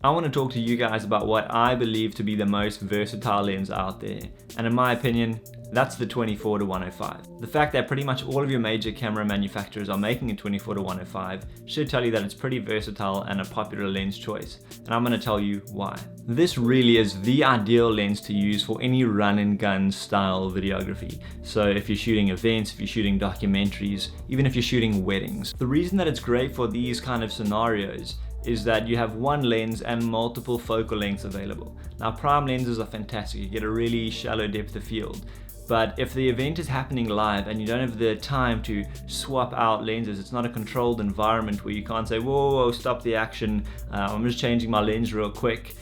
I want to talk to you guys about what I believe to be the most versatile lens out there, and in my opinion, that's the 24-105. The fact that pretty much all of your major camera manufacturers are making a 24-105 should tell you that it's pretty versatile and a popular lens choice, and I'm going to tell you why. This really is the ideal lens to use for any run and gun style videography. So if you're shooting events, if you're shooting documentaries, even if you're shooting weddings. The reason that it's great for these kind of scenarios is that you have one lens and multiple focal lengths available. Now prime lenses are fantastic, you get a really shallow depth of field. But if the event is happening live and you don't have the time to swap out lenses, it's not a controlled environment where you can't say, whoa, stop the action, I'm just changing my lens real quick.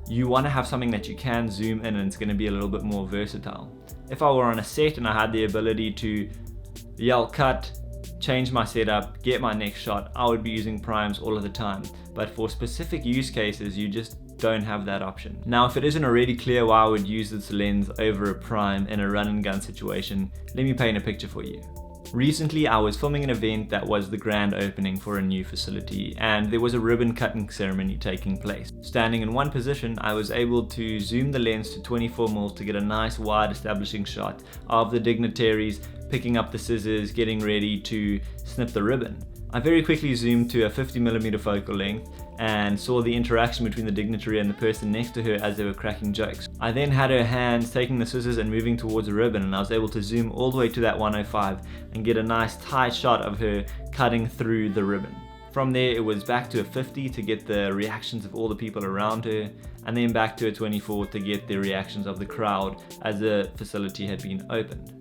You want to have something that you can zoom in and it's going to be a little bit more versatile. If I were on a set and I had the ability to yell cut, change my setup, get my next shot, I would be using primes all of the time. But for specific use cases, you just don't have that option. Now, if it isn't already clear why I would use this lens over a prime in a run and gun situation, let me paint a picture for you. Recently, I was filming an event that was the grand opening for a new facility, and there was a ribbon cutting ceremony taking place. Standing in one position, I was able to zoom the lens to 24mm to get a nice wide establishing shot of the dignitaries picking up the scissors, getting ready to snip the ribbon. I very quickly zoomed to a 50mm focal length and saw the interaction between the dignitary and the person next to her as they were cracking jokes. I then had her hands taking the scissors and moving towards the ribbon, and I was able to zoom all the way to that 105 and get a nice tight shot of her cutting through the ribbon. From there it was back to a 50 to get the reactions of all the people around her, and then back to a 24 to get the reactions of the crowd as the facility had been opened.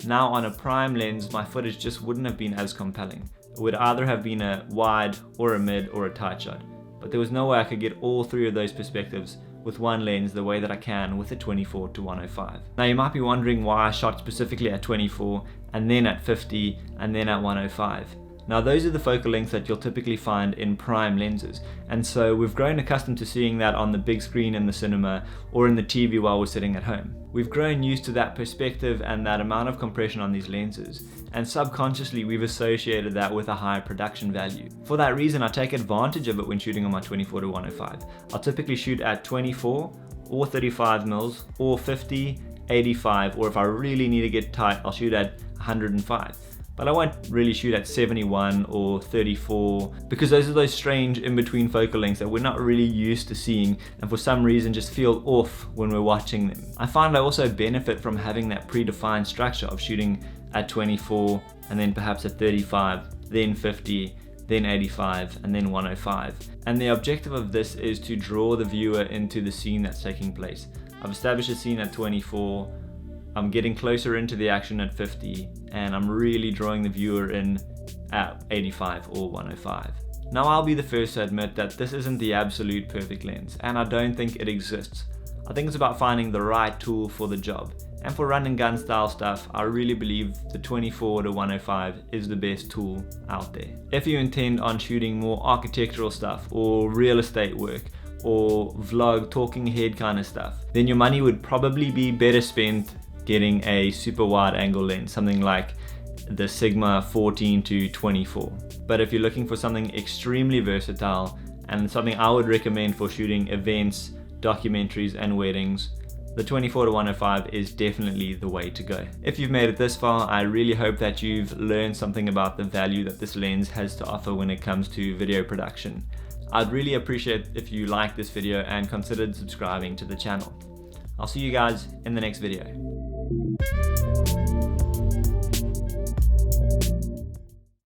Now on a prime lens, my footage just wouldn't have been as compelling. It would either have been a wide or a mid or a tight shot, but there was no way I could get all three of those perspectives with one lens the way that I can with a 24-105. Now you might be wondering why I shot specifically at 24 and then at 50 and then at 105. Now those are the focal lengths that you'll typically find in prime lenses, and so we've grown accustomed to seeing that on the big screen in the cinema or in the TV while we're sitting at home. We've grown used to that perspective and that amount of compression on these lenses, and subconsciously we've associated that with a higher production value. For that reason, I take advantage of it when shooting on my 24-105. I'll typically shoot at 24 or 35mm or 50, 85, or if I really need to get tight, I'll shoot at 105. But I won't really shoot at 71 or 34 because those are those strange in-between focal lengths that we're not really used to seeing and for some reason just feel off when we're watching them. I find I also benefit from having that predefined structure of shooting at 24 and then perhaps at 35, then 50, then 85 and then 105. And the objective of this is to draw the viewer into the scene that's taking place. I've established a scene at 24, I'm getting closer into the action at 50, and I'm really drawing the viewer in at 85 or 105. Now I'll be the first to admit that this isn't the absolute perfect lens, and I don't think it exists. I think it's about finding the right tool for the job. And for run and gun style stuff, I really believe the 24-105 is the best tool out there. If you intend on shooting more architectural stuff or real estate work, or vlog, talking head kind of stuff, then your money would probably be better spent getting a super wide angle lens, something like the Sigma 14-24. But if you're looking for something extremely versatile and something I would recommend for shooting events, documentaries and weddings, the 24-105 is definitely the way to go. If you've made it this far, I really hope that you've learned something about the value that this lens has to offer when it comes to video production. I'd really appreciate if you liked this video and considered subscribing to the channel. I'll see you guys in the next video.